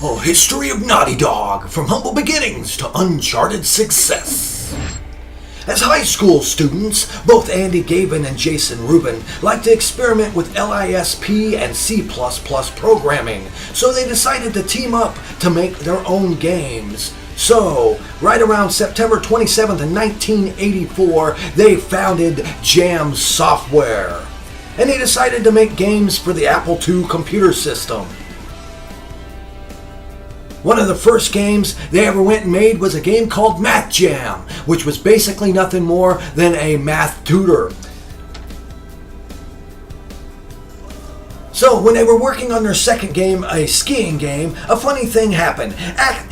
A history of Naughty Dog, from humble beginnings to uncharted success. As high school students, both Andy Gavin and Jason Rubin liked to experiment with LISP and C++ programming, so they decided to team up to make their own games. So, right around September 27th, 1984, they founded Jam Software, and they decided to make games for the Apple II computer system. One of the first games they ever went and made was a game called Math Jam, which was basically nothing more than a math tutor. So when they were working on their second game, a skiing game, a funny thing happened.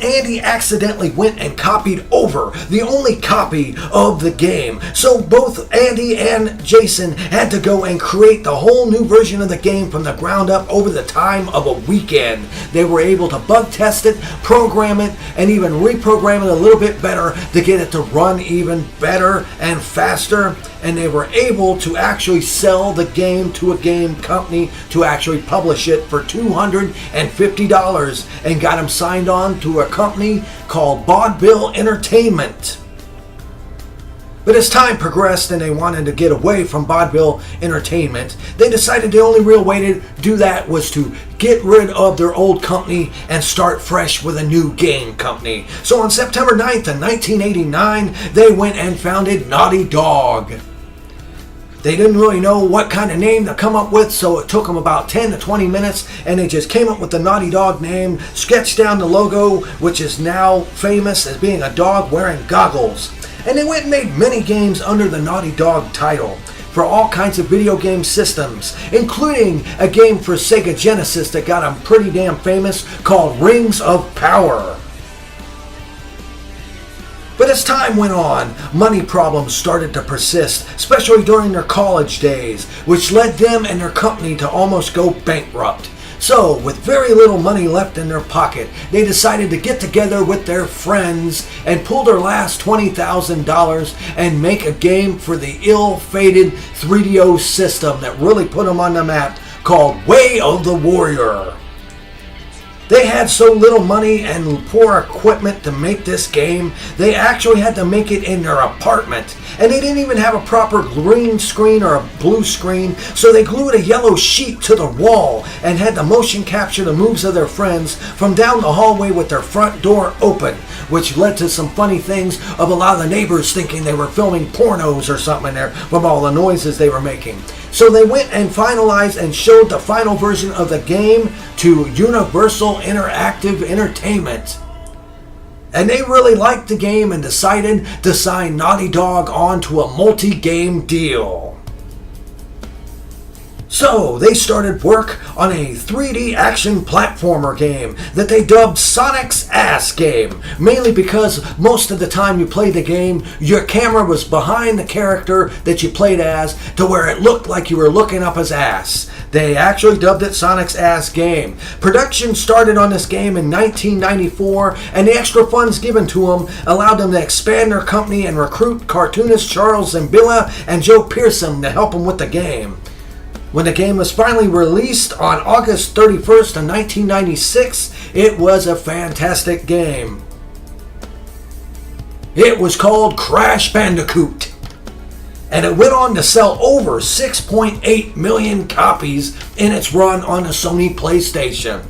Andy accidentally went and copied over the only copy of the game. So both Andy and Jason had to go and create the whole new version of the game from the ground up over the time of a weekend. They were able to bug test it, program it, and even reprogram it a little bit better to get it to run even better and faster. And they were able to actually sell the game to a game company to actually publish it for $250 and got them signed on to a company called Vaudeville Entertainment. But as time progressed and they wanted to get away from Vaudeville Entertainment, they decided the only real way to do that was to get rid of their old company and start fresh with a new game company. So on September 9th of 1989, they went and founded Naughty Dog. They didn't really know what kind of name to come up with, so it took them about 10 to 20 minutes, and they just came up with the Naughty Dog name, sketched down the logo, which is now famous as being a dog wearing goggles. And they went and made many games under the Naughty Dog title for all kinds of video game systems, including a game for Sega Genesis that got them pretty damn famous called Rings of Power. But as time went on, money problems started to persist, especially during their college days, which led them and their company to almost go bankrupt. So, with very little money left in their pocket, they decided to get together with their friends and pull their last $20,000 and make a game for the ill-fated 3DO system that really put them on the map called Way of the Warrior. They had so little money and poor equipment to make this game, they actually had to make it in their apartment. And they didn't even have a proper green screen or a blue screen, so they glued a yellow sheet to the wall and had to motion capture the moves of their friends from down the hallway with their front door open, which led to some funny things of a lot of the neighbors thinking they were filming pornos or something in there from all the noises they were making. So they went and finalized and showed the final version of the game to Universal Interactive Entertainment. And they really liked the game and decided to sign Naughty Dog on to a multi-game deal. So they started work on a 3D action platformer game that they dubbed Sonic's Ass Game, mainly because most of the time you played the game, your camera was behind the character that you played as to where it looked like you were looking up his ass. They actually dubbed it Sonic's Ass Game. Production started on this game in 1994, and the extra funds given to them allowed them to expand their company and recruit cartoonist Charles Zambilla and Joe Pearson to help them with the game. When the game was finally released on August 31st of 1996, it was a fantastic game. It was called Crash Bandicoot, and it went on to sell over 6.8 million copies in its run on the Sony PlayStation.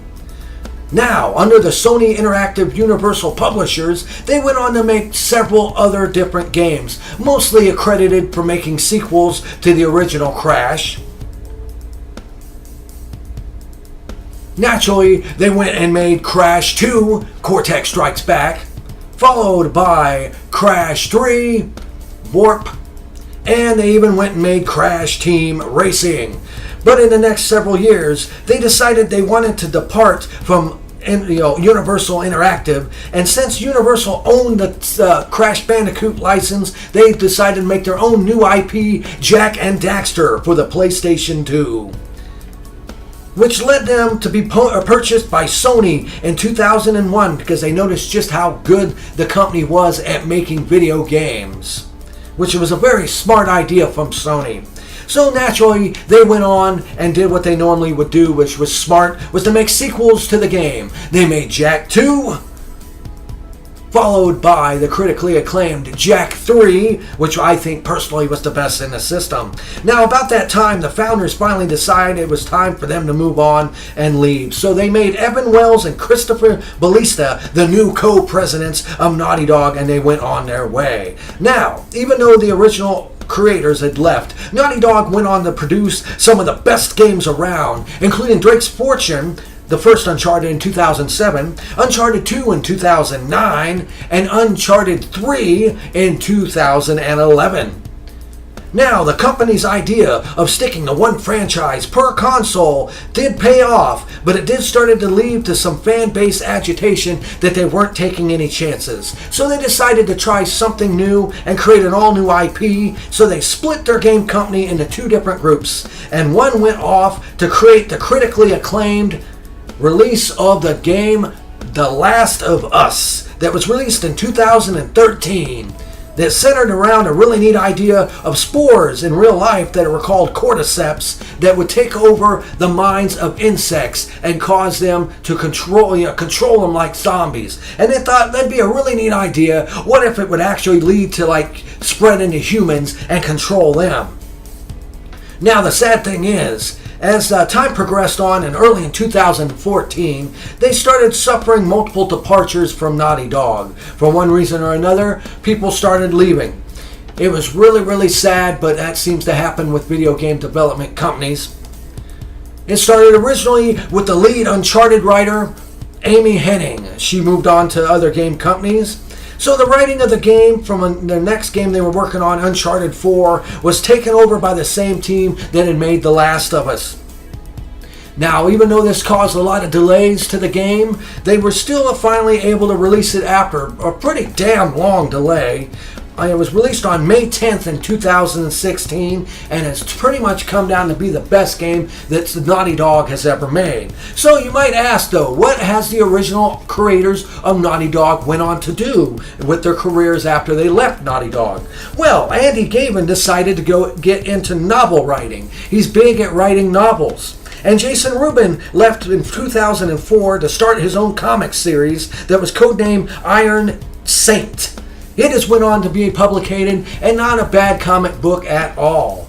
Now, under the Sony Interactive Universal Publishers, they went on to make several other different games, mostly accredited for making sequels to the original Crash. Naturally, they went and made Crash 2, Cortex Strikes Back, followed by Crash 3, Warp, and they even went and made Crash Team Racing. But in the next several years, they decided they wanted to depart from Universal Interactive, and since Universal owned the Crash Bandicoot license, they decided to make their own new IP, Jak and Daxter, for the PlayStation 2. Which led them to be purchased by Sony in 2001 because they noticed just how good the company was at making video games, which was a very smart idea from Sony. So naturally, they went on and did what they normally would do, which was smart, was to make sequels to the game. They made Jak 2, followed by the critically acclaimed Jak 3, which I think personally was the best in the system. Now, about that time, the founders finally decided it was time for them to move on and leave. So they made Evan Wells and Christopher Ballista the new co-presidents of Naughty Dog, and they went on their way. Now, even though the original creators had left, Naughty Dog went on to produce some of the best games around, including Drake's Fortune, the first Uncharted in 2007, Uncharted 2 in 2009, and Uncharted 3 in 2011. Now, the company's idea of sticking to one franchise per console did pay off, but it did start to lead to some fan base agitation that they weren't taking any chances. So they decided to try something new and create an all-new IP, so they split their game company into two different groups, and one went off to create the critically acclaimed release of the game The Last of Us that was released in 2013, that centered around a really neat idea of spores in real life that were called cordyceps that would take over the minds of insects and cause them to control them like zombies. And they thought that'd be a really neat idea. What if it would actually lead to like spread into humans and control them? Now the sad thing is, as time progressed on and early in 2014, they started suffering multiple departures from Naughty Dog. For one reason or another, people started leaving. It was really, really sad, but that seems to happen with video game development companies. It started originally with the lead Uncharted writer, Amy Hennig. She moved on to other game companies. So the writing of the game from the next game they were working on, Uncharted 4, was taken over by the same team that had made The Last of Us. Now, even though this caused a lot of delays to the game, they were still finally able to release it after a pretty damn long delay. It was released on May 10th in 2016, and it's pretty much come down to be the best game that Naughty Dog has ever made. So you might ask, though, what has the original creators of Naughty Dog went on to do with their careers after they left Naughty Dog? Well, Andy Gavin decided to go get into novel writing. He's big at writing novels. And Jason Rubin left in 2004 to start his own comic series that was codenamed Iron Saint. It has went on to be published, and not a bad comic book at all.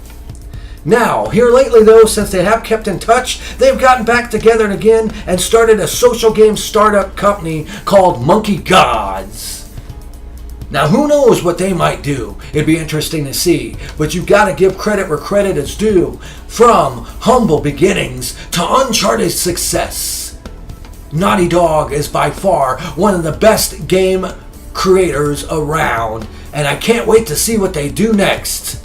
Now, here lately though, since they have kept in touch, they've gotten back together again and started a social game startup company called Monkey Gods. Now, who knows what they might do? It'd be interesting to see, but you've got to give credit where credit is due. From humble beginnings to Uncharted success, Naughty Dog is by far one of the best game creators around, and I can't wait to see what they do next.